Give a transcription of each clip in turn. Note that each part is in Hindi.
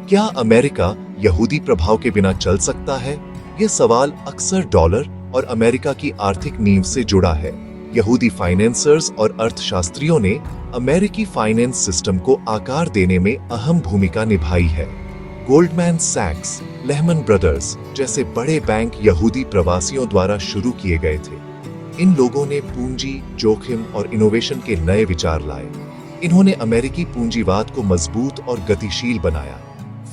क्या अमेरिका यहूदी प्रभाव के बिना चल सकता है? यह सवाल अक्सर डॉलर और अमेरिका की आर्थिक नींव से जुड़ा है। यहूदी फाइनेंसर्स और अर्थशास्त्रियों ने अमेरिकी फाइनेंस सिस्टम को आकार देने में अहम भूमिका निभाई है। गोल्डमैन सैक्स, लेहमन ब्रदर्स जैसे बड़े बैंक यहूदी प्रवासियों द्वारा शुरू किए गए थे। इन लोगों ने पूंजी, जोखिम और इनोवेशन के नए विचार लाए। इन्होंने अमेरिकी पूंजीवाद को मजबूत और गतिशील बनाया।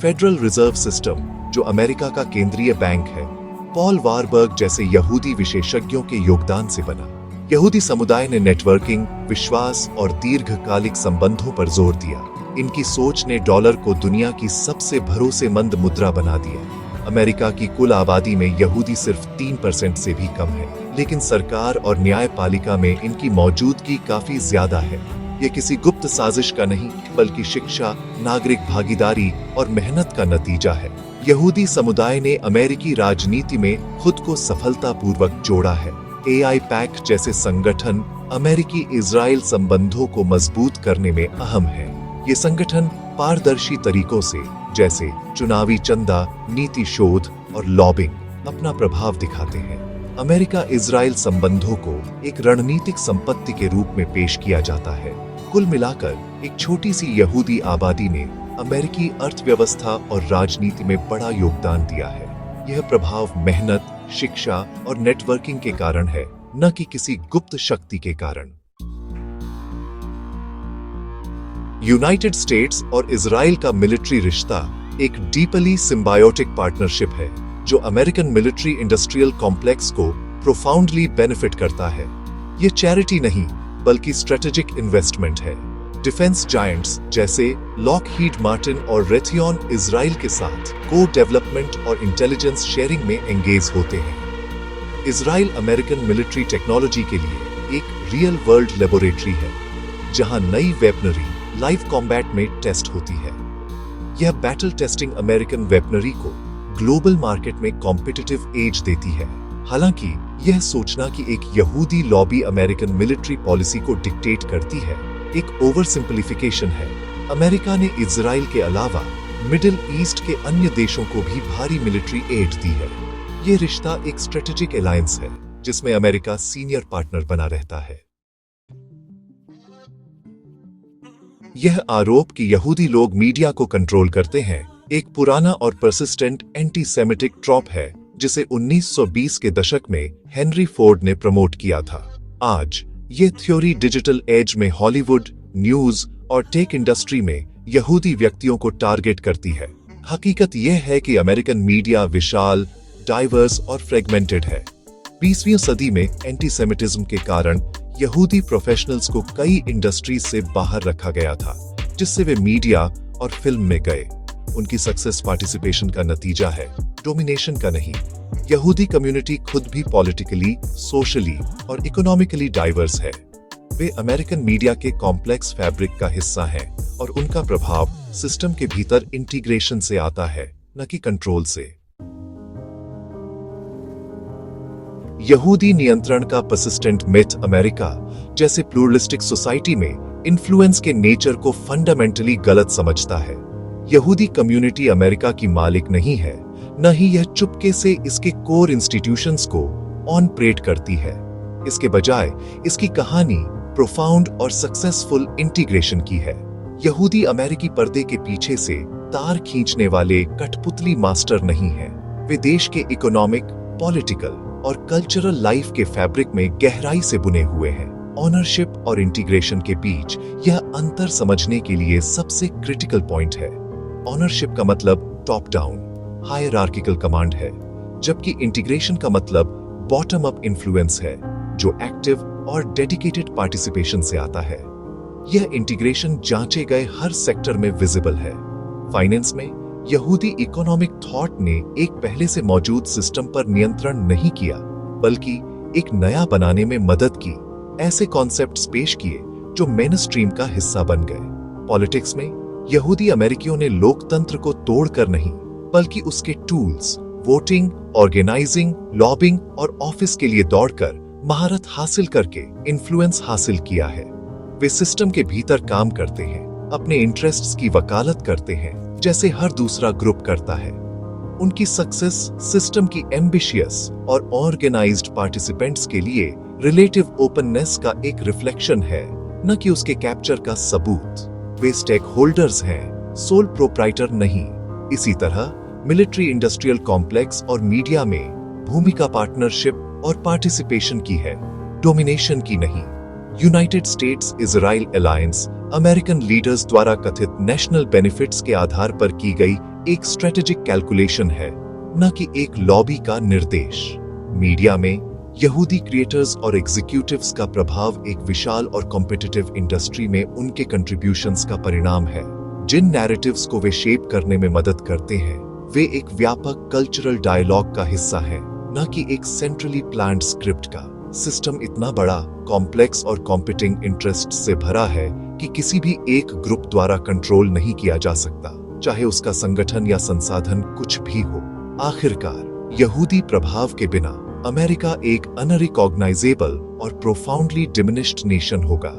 फेडरल रिजर्व सिस्टम, जो अमेरिका का केंद्रीय बैंक है, पॉल वारबर्ग जैसे यहूदी विशेषज्ञों के योगदान से बना। यहूदी समुदाय ने नेटवर्किंग, विश्वास और दीर्घकालिक संबंधों पर जोर दिया। इनकी सोच ने डॉलर को दुनिया की सबसे भरोसेमंद मुद्रा बना दिया। अमेरिका की कुल आबादी में यहूदी सिर्फ 3% से भी कम है, लेकिन सरकार और न्यायपालिका में इनकी मौजूदगी काफी ज्यादा है। ये किसी गुप्त साजिश का नहीं, बल्कि शिक्षा, नागरिक भागीदारी और मेहनत का नतीजा है। यहूदी समुदाय ने अमेरिकी राजनीति में खुद को सफलतापूर्वक जोड़ा है। AIPAC जैसे संगठन अमेरिकी इजराइल संबंधों को मजबूत करने में अहम है। ये संगठन पारदर्शी तरीकों से, जैसे चुनावी चंदा, नीति शोध और लॉबिंग, अपना प्रभाव दिखाते हैं। अमेरिका इजराइल संबंधों को एक रणनीतिक संपत्ति के रूप में पेश किया जाता है। कुल मिलाकर एक छोटी सी यहूदी आबादी ने अमेरिकी अर्थव्यवस्था और राजनीति में बड़ा योगदान दिया है। यह प्रभाव मेहनत, शिक्षा और नेटवर्किंग के कारण है, न कि किसी गुप्त शक्ति के कारण। यूनाइटेड स्टेट्स और इजराइल का मिलिट्री रिश्ता एक डीपली सिम्बायोटिक पार्टनरशिप है, जो अमेरिकन मिलिट्री इंडस्ट्रियल कॉम्प्लेक्स को प्रोफाउंडली बेनिफिट करता है। यह चैरिटी नहीं, बल्कि स्ट्रेटेजिक इन्वेस्टमेंट है। डिफेंस जायंट्स जैसे लॉकहीड मार्टिन और रेथियन इजराइल के साथ को-डेवलपमेंट और इंटेलिजेंस शेयरिंग में एंगेज होते हैं। इजराइल अमेरिकन मिलिट्री टेक्नोलॉजी के लिए एक रियल वर्ल्ड लेबोरेटरी है, जहां नई वेपनरी लाइव कॉम्बैट में टेस्ट होती है। यह बैटल टेस्टिंग अमेरिकन वेपनरी को ग्लोबल मार्केट में कॉम्पिटिटिव एज देती है। हालांकि यह सोचना कि एक यहूदी लॉबी अमेरिकन मिलिट्री पॉलिसी को डिक्टेट करती है, एक ओवर सिंप्लिफिकेशन है। अमेरिका ने इजराइल के अलावा मिडिल ईस्ट के अन्य देशों को भी भारी मिलिट्री एड दी है। यह रिश्ता एक स्ट्रेटेजिक अलायंस है, जिसमें अमेरिका सीनियर पार्टनर बना रहता है। यह आरोप कि यहूदी लोग मीडिया को कंट्रोल करते हैं एक पुराना और परसिस्टेंट एंटी सेमिटिक ट्रॉप है, जिसे 1920 के दशक में हेनरी फोर्ड ने प्रमोट किया था। आज ये थ्योरी डिजिटल एज में हॉलीवुड, न्यूज और टेक इंडस्ट्री में यहूदी व्यक्तियों को टारगेट करती है। हकीकत यह है कि अमेरिकन मीडिया विशाल, डाइवर्स और फ्रेगमेंटेड है। 20वीं सदी में एंटीसेमिटिज्म के कारण यहूदी प्रोफेशनल्स को कई इंडस्ट्रीज से बाहर रखा गया था, जिससे वे मीडिया और फिल्म में गए। उनकी सक्सेस पार्टिसिपेशन का नतीजा है, डोमिनेशन का नहीं। यहूदी कम्युनिटी खुद भी पॉलिटिकली, सोशली और इकोनॉमिकली डाइवर्स है। वे अमेरिकन मीडिया के कॉम्प्लेक्स फैब्रिक का हिस्सा हैं और उनका प्रभाव सिस्टम के भीतर इंटीग्रेशन से आता है, न कि कंट्रोल से। यहूदी नियंत्रण का पर्सिस्टेंट मिथ अमेरिका जैसे प्लूरलिस्टिक सोसाइटी में इन्फ्लुएंस के नेचर को फंडामेंटली गलत समझता है। यहूदी कम्युनिटी अमेरिका की मालिक नहीं है, न ही यह चुपके से इसके कोर इंस्टीट्यूशंस को ऑन प्रेट करती है। इसके बजाय इसकी कहानी प्रोफाउंड और सक्सेसफुल इंटीग्रेशन की है। यहूदी अमेरिकी पर्दे के पीछे से तार खींचने वाले कठपुतली मास्टर नहीं है। वे देश के इकोनॉमिक, पॉलिटिकल और कल्चरल लाइफ के फैब्रिक में गहराई से बुने हुए हैं। ऑनरशिप और इंटीग्रेशन के बीच यह अंतर समझने के लिए सबसे क्रिटिकल पॉइंट है। ऑनरशिप का मतलब टॉप डाउन, हायरार्किकल कमांड है, जबकि इंटीग्रेशन का मतलब बॉटम अप इन्फ्लुएंस है, जो एक्टिव और डेडिकेटेड पार्टिसिपेशन से आता है। यह इंटीग्रेशन जांचे गए हर सेक्टर में विजिबल है। फाइनेंस में यहूदी इकोनॉमिक थॉट ने एक पहले से मौजूद सिस्टम पर नियंत्रण नहीं किया, बल्कि एक नया बनाने में मदद की। ऐसे कॉन्सेप्ट्स पेश किए जो मेनस्ट्रीम का हिस्सा बन गए। पॉलिटिक्स में यहूदी अमेरिकियों ने लोकतंत्र को तोड़कर नहीं, बल्कि उसके टूल्स, वोटिंग, ऑर्गेनाइजिंग, लॉबिंग और ऑफिस के लिए दौड़कर महारत हासिल करके इन्फ्लुएंस हासिल किया है। वे सिस्टम के भीतर काम करते हैं, अपने इंटरेस्ट्स की वकालत करते हैं जैसे हर दूसरा ग्रुप करता है। उनकी सक्सेस सिस्टम की एम्बिशियस और ऑर्गेनाइज्ड पार्टिसिपेंट्स के लिए रिलेटिव ओपननेस का एक रिफ्लेक्शन है, न कि उसके कैप्चर का सबूत। वे स्टेक होल्डर्स हैं, सोल प्रोप्राइटर नहीं। इसी तरह मिलिट्री इंडस्ट्रियल कॉम्प्लेक्स और मीडिया में भूमिका पार्टनरशिप और पार्टिसिपेशन की है, डोमिनेशन की नहीं। United states Israel alliance American leaders द्वारा कथित नेशनल बेनिफिट्स के आधार पर की गई एक स्ट्रेटेजिक कैलकुलेशन है, न कि एक लॉबी का निर्देश। मीडिया में यहूदी क्रिएटर्स और एग्जीक्यूटिव्स का प्रभाव एक विशाल और कॉम्पिटिटिव इंडस्ट्री में उनके कंट्रीब्यूशंस का परिणाम है। जिन नैरेटिव्स को वे शेप करने में मदद करते हैं, वे एक व्यापक कल्चरल डायलॉग का हिस्सा है, न कि एक सेंट्रली प्लान्ड स्क्रिप्ट का। सिस्टम इतना बड़ा, कॉम्प्लेक्स और कॉम्पिटिंग इंटरेस्ट से भरा है कि किसी भी एक ग्रुप द्वारा कंट्रोल नहीं किया जा सकता, चाहे उसका संगठन या संसाधन कुछ भी हो। आखिरकार, यहूदी प्रभाव के बिना अमेरिका एक अनरिकॉग्नाइजेबल और प्रोफाउंडली डिमिनिश्ड नेशन होगा।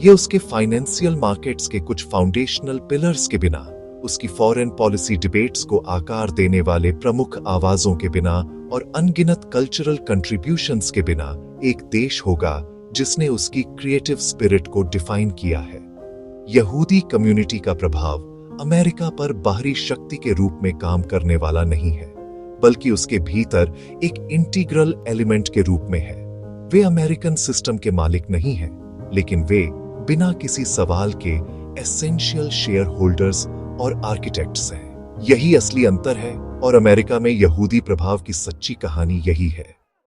ये उसके फाइनेंशियल मार्केट्स के कुछ फाउंडेशनल पिलर्स के बिना, उसकी फॉरेन पॉलिसी डिबेट्स को आकार देने वाले प्रमुख आवाजों के बिना और अनगिनत कल्चरल कंट्रीब्यूशंस के बिना एक देश होगा जिसने उसकी क्रिएटिव स्पिरिट को डिफाइन किया है। यहूदी कम्युनिटी का प्रभाव अमेरिका पर बाहरी शक्ति के रूप में काम करने वाला नहीं है, बल्कि उसके भीतर एक इंटीग्रल एलिमेंट के रूप में है। वे अमेरिकन सिस्टम के मालिक नहीं हैं, लेकिन वे बिना किसी सवाल के एसेंशियल शेयर होल्डर्स और आर्किटेक्ट्स हैं। यही असली अंतर है और अमेरिका में यहूदी प्रभाव की सच्ची कहानी यही है।